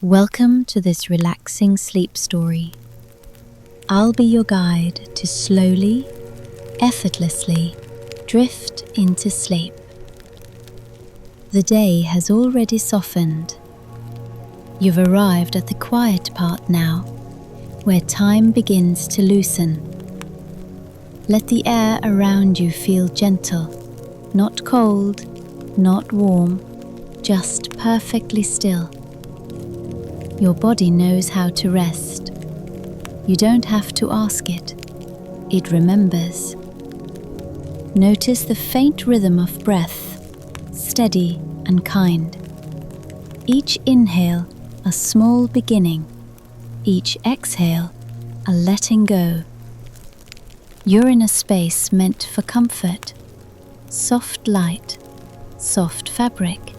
Welcome to this relaxing sleep story. I'll be your guide to slowly, effortlessly drift into sleep. The day has already softened. You've arrived at the quiet part now, where time begins to loosen. Let the air around you feel gentle, not cold, not warm, just perfectly still. Your body knows how to rest. You don't have to ask it. It remembers. Notice the faint rhythm of breath, steady and kind. Each inhale, a small beginning. Each exhale, a letting go. You're in a space meant for comfort. Soft light, soft fabric,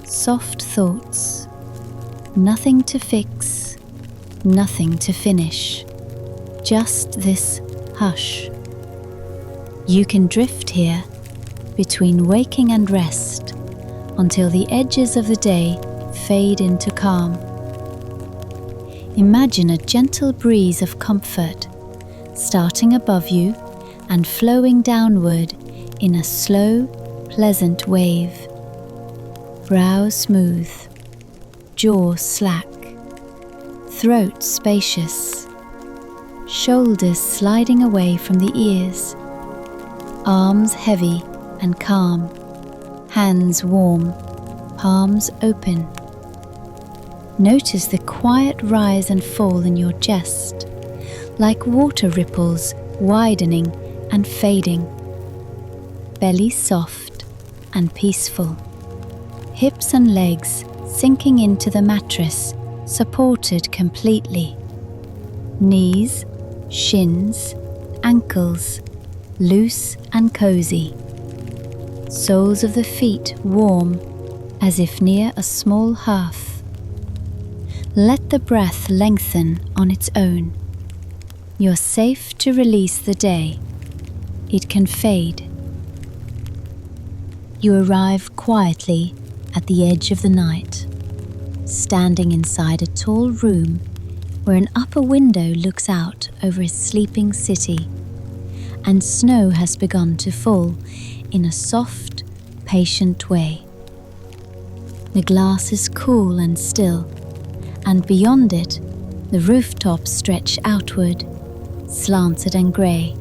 soft thoughts. Nothing to fix, nothing to finish. Just this hush. You can drift here between waking and rest until the edges of the day fade into calm. Imagine a gentle breeze of comfort starting above you and flowing downward in a slow, pleasant wave. Brow smooth, jaw slack, throat spacious, shoulders sliding away from the ears, arms heavy and calm, hands warm, palms open. Notice the quiet rise and fall in your chest, like water ripples widening and fading. Belly soft and peaceful, hips and legs sinking into the mattress, supported completely. Knees, shins, ankles, loose and cozy. Soles of the feet warm, as if near a small hearth. Let the breath lengthen on its own. You're safe to release the day. It can fade. You arrive quietly at the edge of the night, standing inside a tall room where an upper window looks out over a sleeping city, and snow has begun to fall in a soft, patient way. The glass is cool and still, and beyond it, the rooftops stretch outward, slanted and grey,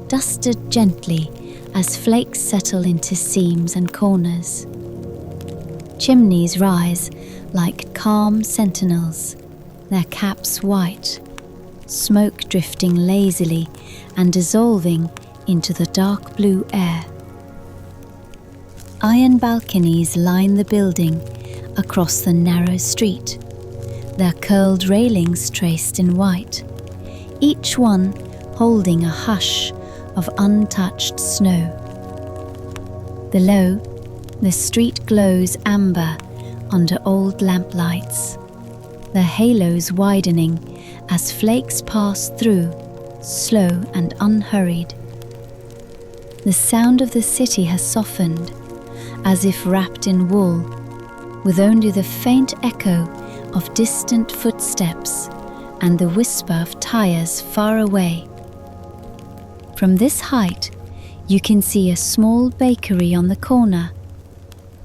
dusted gently as flakes settle into seams and corners. Chimneys rise like calm sentinels, their caps white, smoke drifting lazily and dissolving into the dark blue air. Iron balconies line the building across the narrow street, their curled railings traced in white, each one holding a hush of untouched snow. Below, the street glows amber under old lamplights, their halos widening as flakes pass through, slow and unhurried. The sound of the city has softened, as if wrapped in wool, with only the faint echo of distant footsteps and the whisper of tires far away. From this height, you can see a small bakery on the corner,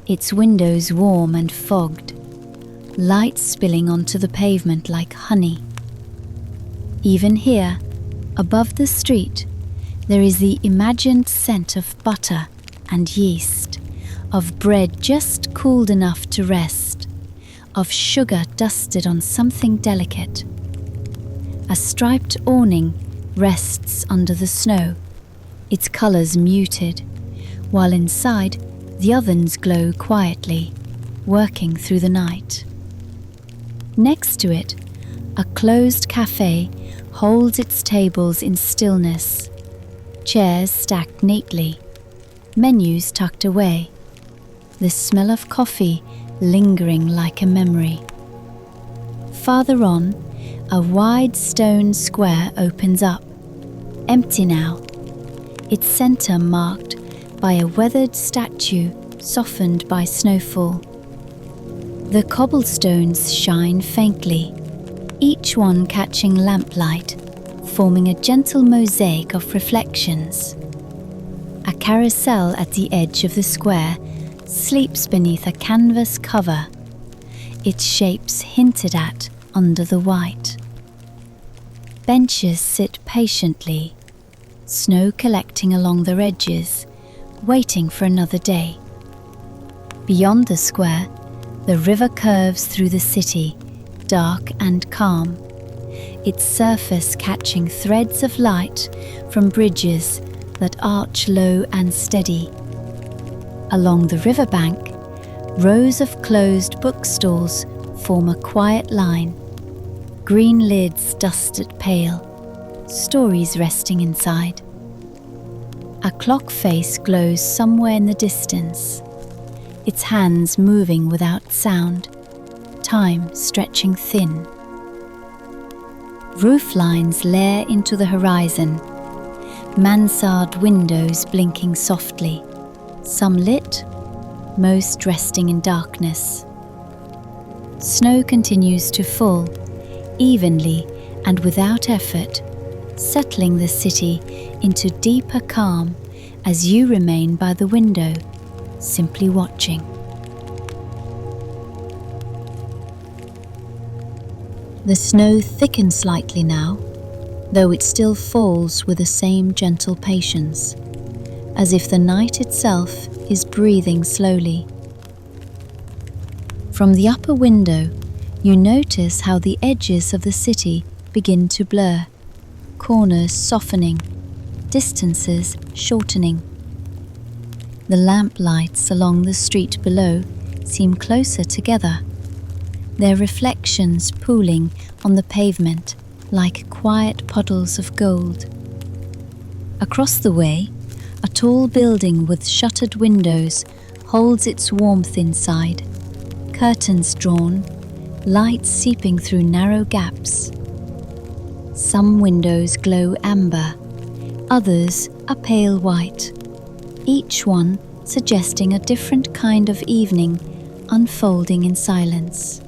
its windows warm and fogged, light spilling onto the pavement like honey. Even here, above the street, there is the imagined scent of butter and yeast, of bread just cooled enough to rest, of sugar dusted on something delicate. A striped awning rests under the snow, its colours muted, while inside the ovens glow quietly, working through the night. Next to it, a closed café holds its tables in stillness, chairs stacked neatly, menus tucked away, the smell of coffee lingering like a memory. Farther on, a wide stone square opens up, empty now, its centre marked by a weathered statue softened by snowfall. The cobblestones shine faintly, each one catching lamplight, forming a gentle mosaic of reflections. A carousel at the edge of the square sleeps beneath a canvas cover, its shapes hinted at under the white. Benches sit patiently, snow collecting along their edges, waiting for another day. Beyond the square, the river curves through the city, dark and calm, its surface catching threads of light from bridges that arch low and steady. Along the riverbank, rows of closed bookstores form a quiet line, green lids dusted pale, stories resting inside. A clock face glows somewhere in the distance, its hands moving without sound, time stretching thin. Roof lines layer into the horizon, mansard windows blinking softly, some lit, most resting in darkness. Snow continues to fall, evenly and without effort, settling the city into deeper calm as you remain by the window, simply watching. The snow thickens slightly now, though it still falls with the same gentle patience, as if the night itself is breathing slowly. From the upper window, you notice how the edges of the city begin to blur, corners softening, distances shortening. The lamplights along the street below seem closer together, their reflections pooling on the pavement like quiet puddles of gold. Across the way, a tall building with shuttered windows holds its warmth inside, curtains drawn, light seeping through narrow gaps. Some windows glow amber, others a pale white, each one suggesting a different kind of evening unfolding in silence.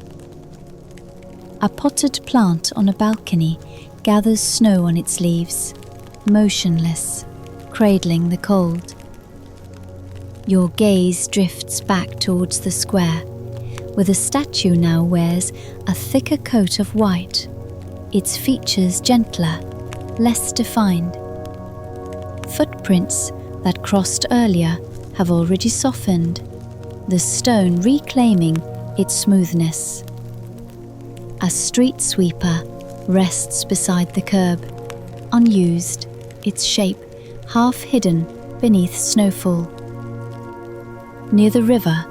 A potted plant on a balcony gathers snow on its leaves, motionless, cradling the cold. Your gaze drifts back towards the square, where the statue now wears a thicker coat of white, its features gentler, less defined. Footprints that crossed earlier have already softened, the stone reclaiming its smoothness. A street sweeper rests beside the curb, unused, its shape half hidden beneath snowfall. Near the river,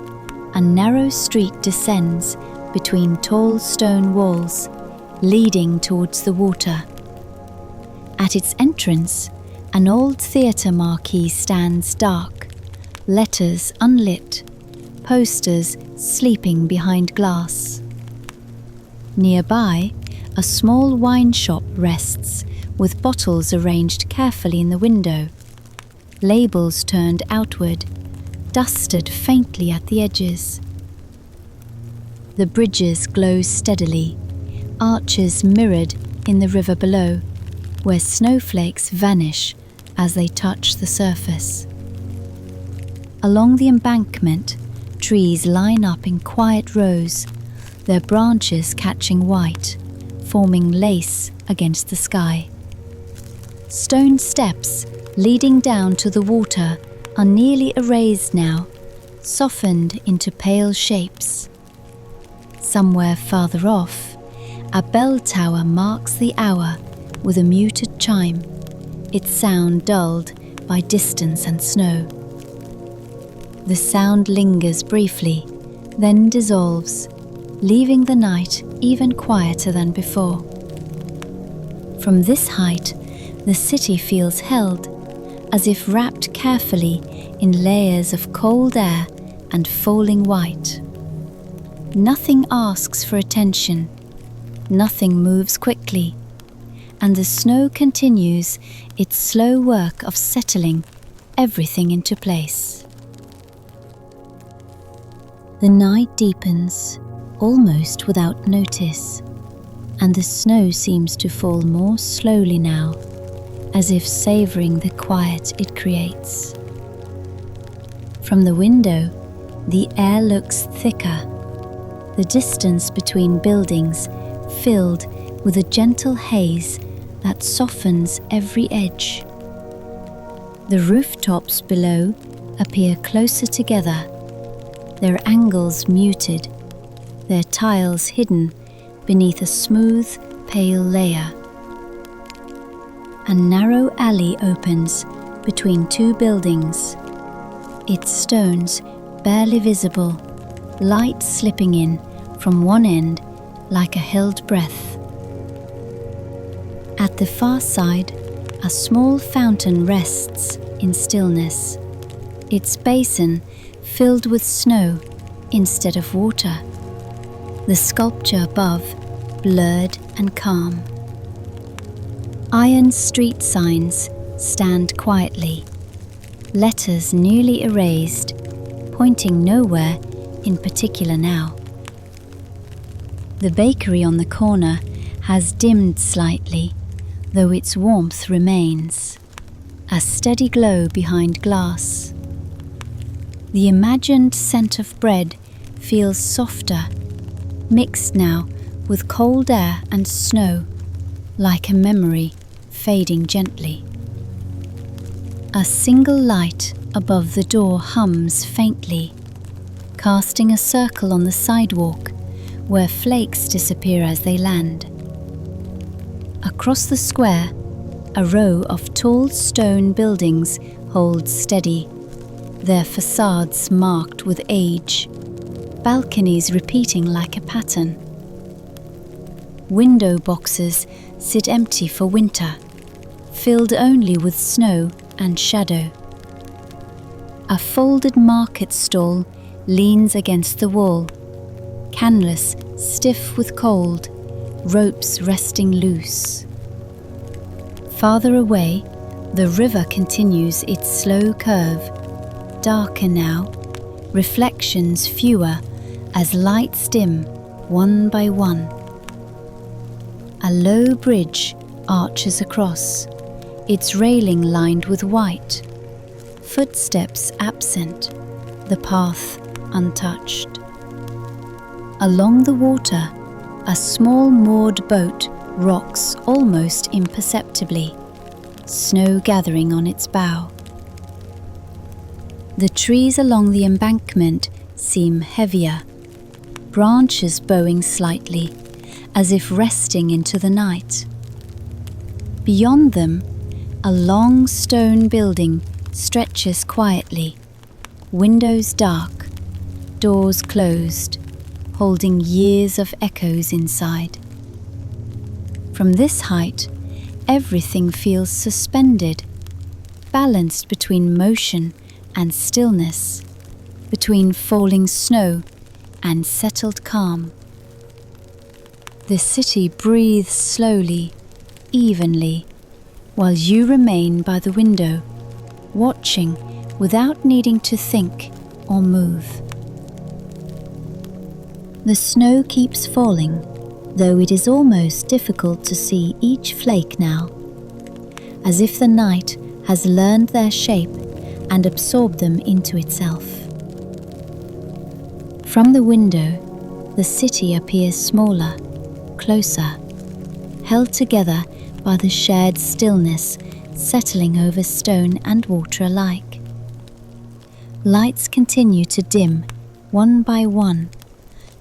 a narrow street descends between tall stone walls, leading towards the water. At its entrance, an old theatre marquee stands dark, letters unlit, posters sleeping behind glass. Nearby, a small wine shop rests, with bottles arranged carefully in the window, labels turned outward, dusted faintly at the edges. The bridges glow steadily, arches mirrored in the river below, where snowflakes vanish as they touch the surface. Along the embankment, trees line up in quiet rows, their branches catching white, forming lace against the sky. Stone steps leading down to the water are nearly erased now, softened into pale shapes. Somewhere farther off, a bell tower marks the hour with a muted chime, its sound dulled by distance and snow. The sound lingers briefly, then dissolves, leaving the night even quieter than before. From this height, the city feels held, as if wrapped carefully in layers of cold air and falling white. Nothing asks for attention, nothing moves quickly, and the snow continues its slow work of settling everything into place. The night deepens, almost without notice, and the snow seems to fall more slowly now, as if savoring the quiet it creates. From the window, the air looks thicker, the distance between buildings filled with a gentle haze that softens every edge. The rooftops below appear closer together, their angles muted, their tiles hidden beneath a smooth, pale layer. A narrow alley opens between two buildings, its stones barely visible, light slipping in from one end like a held breath. At the far side, a small fountain rests in stillness, its basin filled with snow instead of water, the sculpture above blurred and calm. Iron street signs stand quietly, letters nearly erased, pointing nowhere in particular now. The bakery on the corner has dimmed slightly, though its warmth remains, a steady glow behind glass. The imagined scent of bread feels softer, mixed now with cold air and snow, like a memory fading gently. A single light above the door hums faintly, casting a circle on the sidewalk where flakes disappear as they land. Across the square, a row of tall stone buildings hold steady, their facades marked with age, balconies repeating like a pattern. Window boxes sit empty for winter, filled only with snow and shadow. A folded market stall leans against the wall, canvas stiff with cold, ropes resting loose. Farther away, the river continues its slow curve, darker now, reflections fewer as lights dim one by one. A low bridge arches across, its railing lined with white, footsteps absent, the path untouched. Along the water, a small moored boat rocks almost imperceptibly, snow gathering on its bow. The trees along the embankment seem heavier, branches bowing slightly, as if resting into the night. Beyond them, a long stone building stretches quietly, windows dark, doors closed, holding years of echoes inside. From this height, everything feels suspended, balanced between motion and stillness, between falling snow and settled calm. The city breathes slowly, evenly, while you remain by the window, watching without needing to think or move. The snow keeps falling, though it is almost difficult to see each flake now, as if the night has learned their shape and absorbed them into itself. From the window, the city appears smaller, closer, held together by the shared stillness settling over stone and water alike. Lights continue to dim, one by one,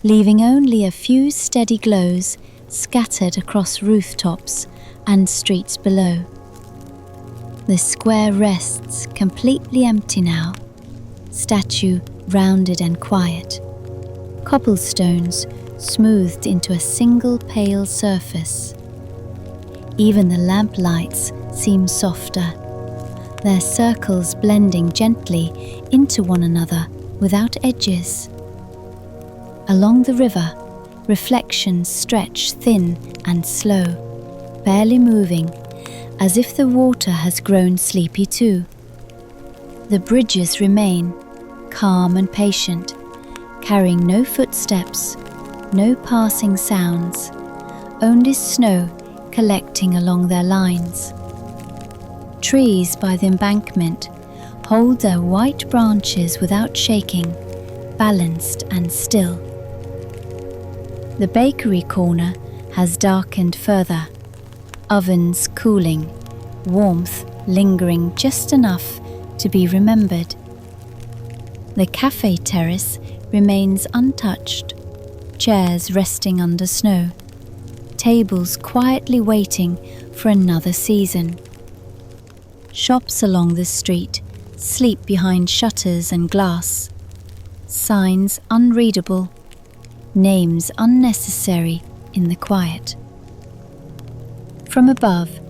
leaving only a few steady glows scattered across rooftops and streets below. The square rests completely empty now, statue rounded and quiet, cobblestones smoothed into a single pale surface. Even the lamplights seem softer, their circles blending gently into one another without edges. Along the river, reflections stretch thin and slow, barely moving, as if the water has grown sleepy too. The bridges remain, calm and patient, carrying no footsteps, no passing sounds, only snow collecting along their lines. Trees by the embankment hold their white branches without shaking, balanced and still. The bakery corner has darkened further, ovens cooling, warmth lingering just enough to be remembered. The cafe terrace remains untouched, chairs resting under snow, tables quietly waiting for another season. Shops along the street sleep behind shutters and glass, signs unreadable, names unnecessary in the quiet. From above,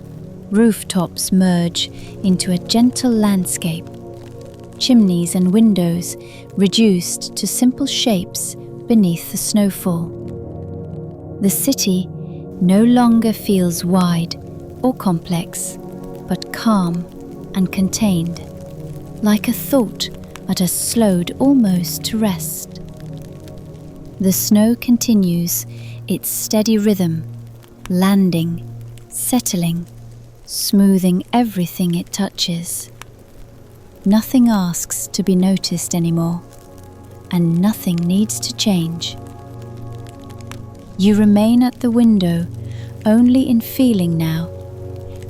rooftops merge into a gentle landscape, chimneys and windows reduced to simple shapes beneath the snowfall. The city no longer feels wide or complex, but calm and contained, like a thought that has slowed almost to rest. The snow continues its steady rhythm, landing, settling, smoothing everything it touches. Nothing asks to be noticed anymore, and nothing needs to change. You remain at the window only in feeling now,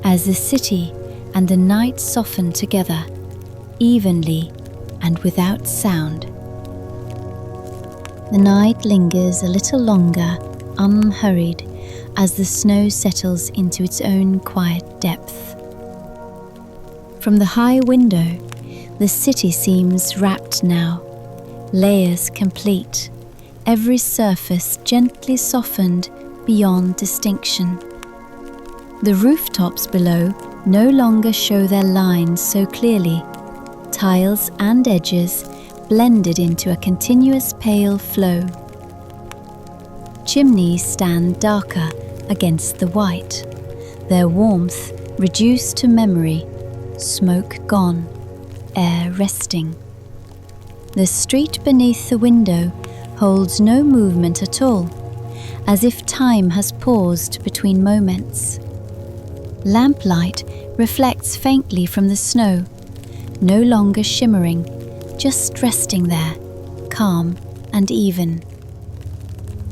as the city and the night soften together, evenly and without sound. The night lingers a little longer, unhurried, as the snow settles into its own quiet depth. From the high window, the city seems wrapped now, layers complete, every surface gently softened beyond distinction. The rooftops below no longer show their lines so clearly, tiles and edges blended into a continuous pale flow. Chimneys stand darker against the white, their warmth reduced to memory, smoke gone, air resting. The street beneath the window holds no movement at all, as if time has paused between moments. Lamplight reflects faintly from the snow, no longer shimmering, just resting there, calm and even.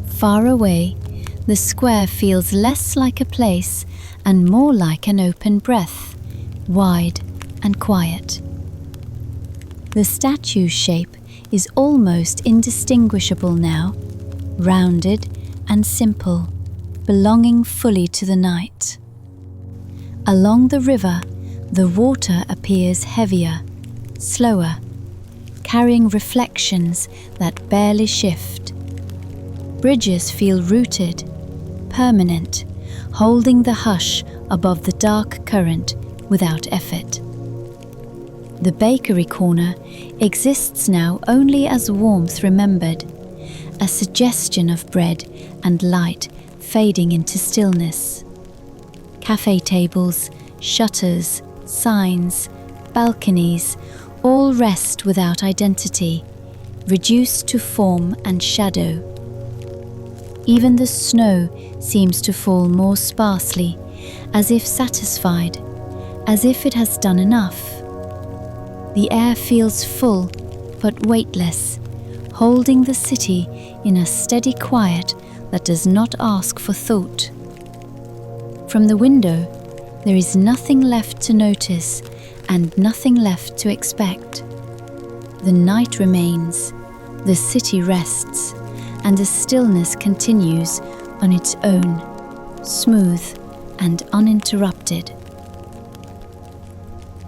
Far away, the square feels less like a place and more like an open breath, wide and quiet. The statue's shape is almost indistinguishable now, rounded and simple, belonging fully to the night. Along the river, the water appears heavier, slower, carrying reflections that barely shift. Bridges feel rooted, permanent, holding the hush above the dark current without effort. The bakery corner exists now only as warmth remembered, a suggestion of bread and light fading into stillness. Cafe tables, shutters, signs, balconies, all rest without identity, reduced to form and shadow. Even the snow seems to fall more sparsely, as if satisfied, as if it has done enough. The air feels full, but weightless, holding the city in a steady quiet that does not ask for thought. From the window, there is nothing left to notice and nothing left to expect. The night remains, the city rests, and the stillness continues on its own, smooth and uninterrupted.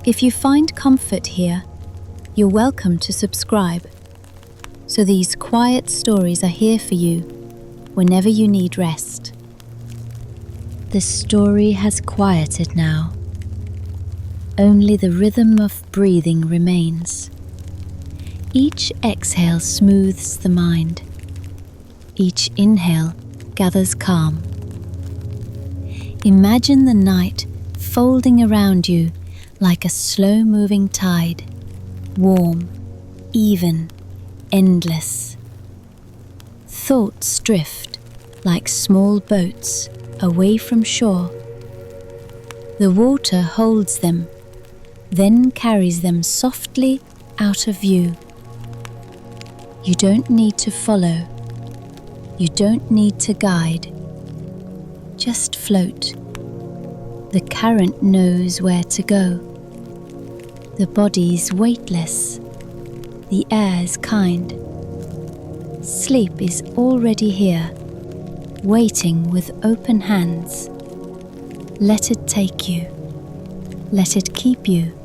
If you find comfort here, you're welcome to subscribe, so these quiet stories are here for you whenever you need rest. The story has quieted now. Only the rhythm of breathing remains. Each exhale smooths the mind. Each inhale gathers calm. Imagine the night folding around you like a slow-moving tide, warm, even, endless. Thoughts drift like small boats away from shore. The water holds them, then carries them softly out of view. You don't need to follow. You don't need to guide. Just float. The current knows where to go. The body's weightless. The air's kind. Sleep is already here, waiting with open hands. Let it take you. Let it keep you.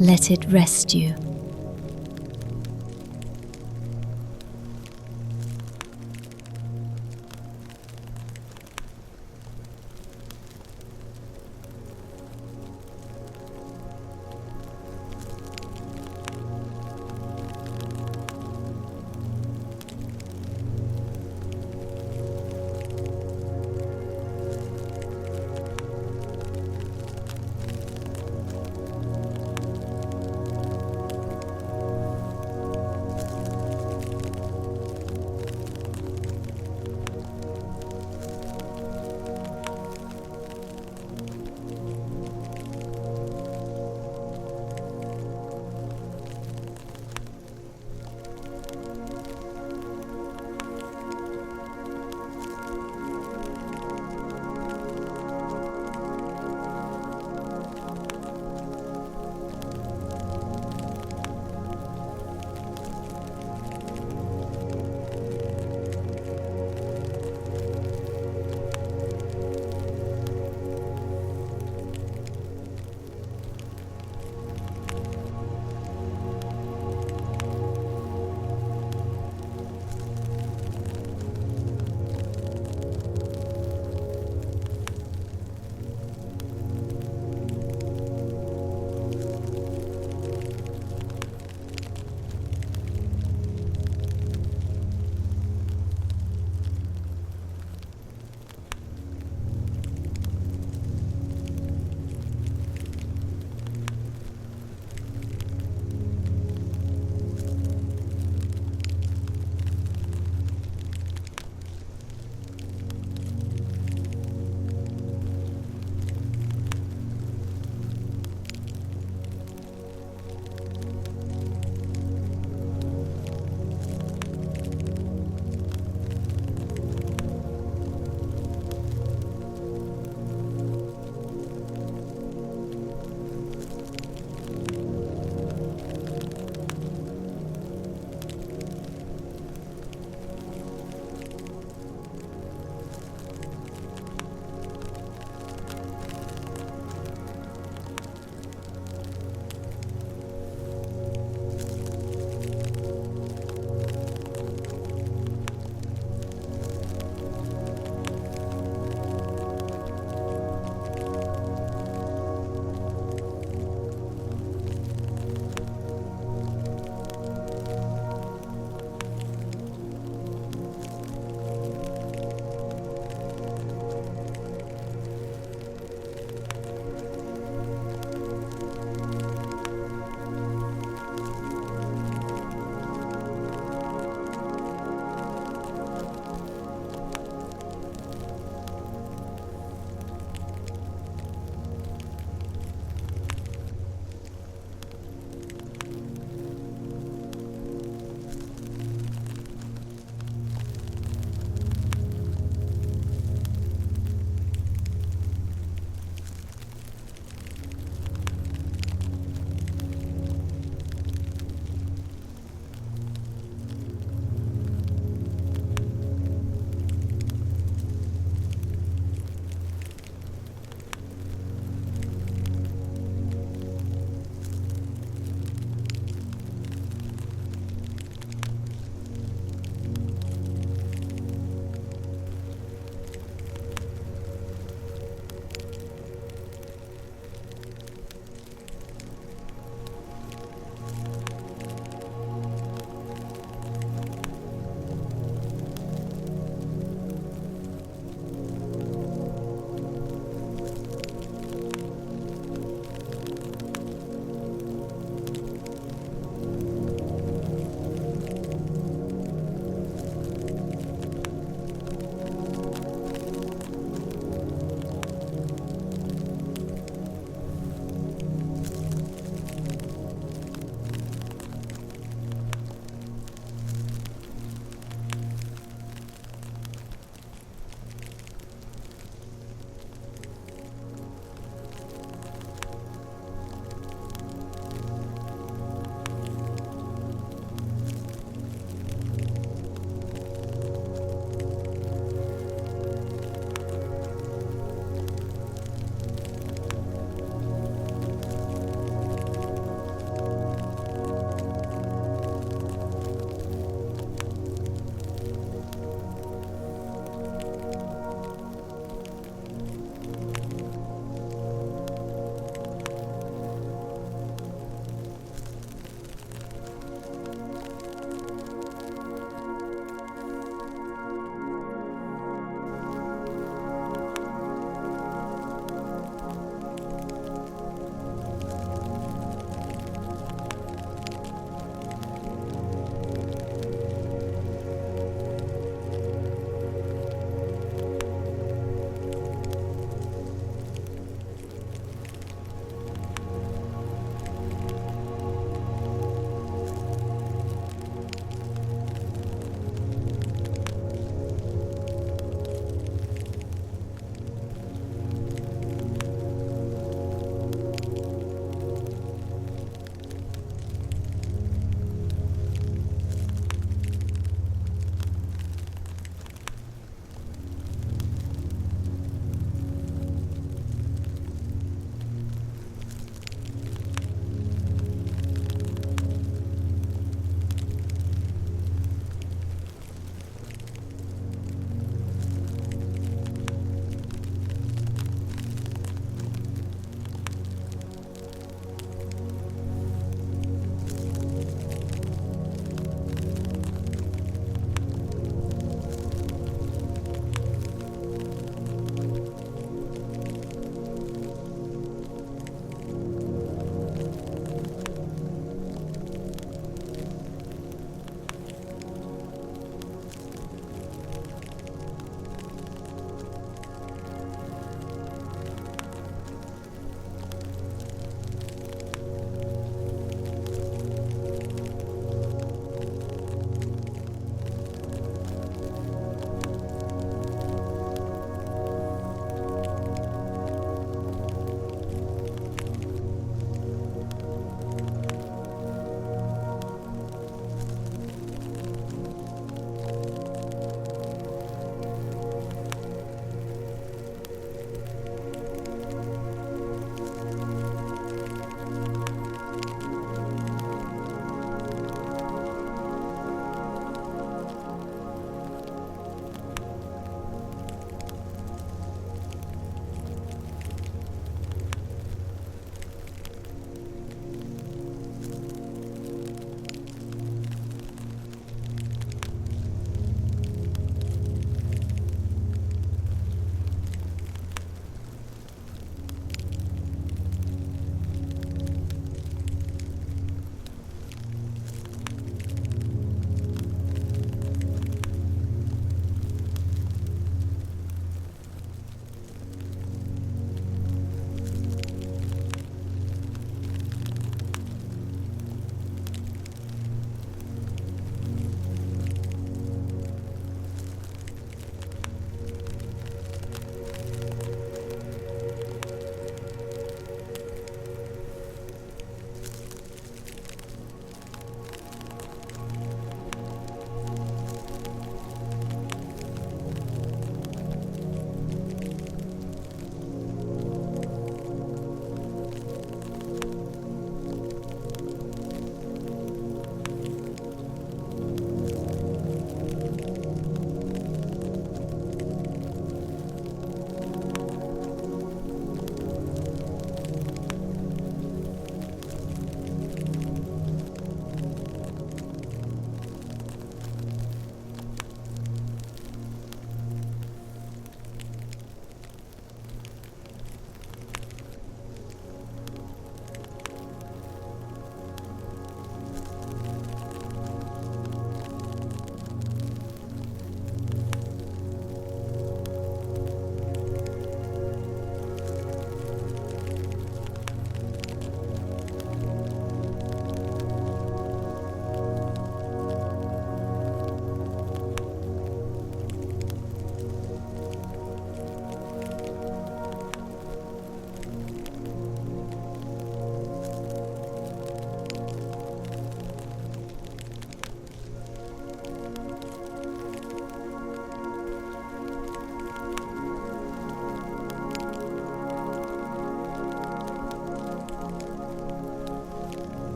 Let it rest you.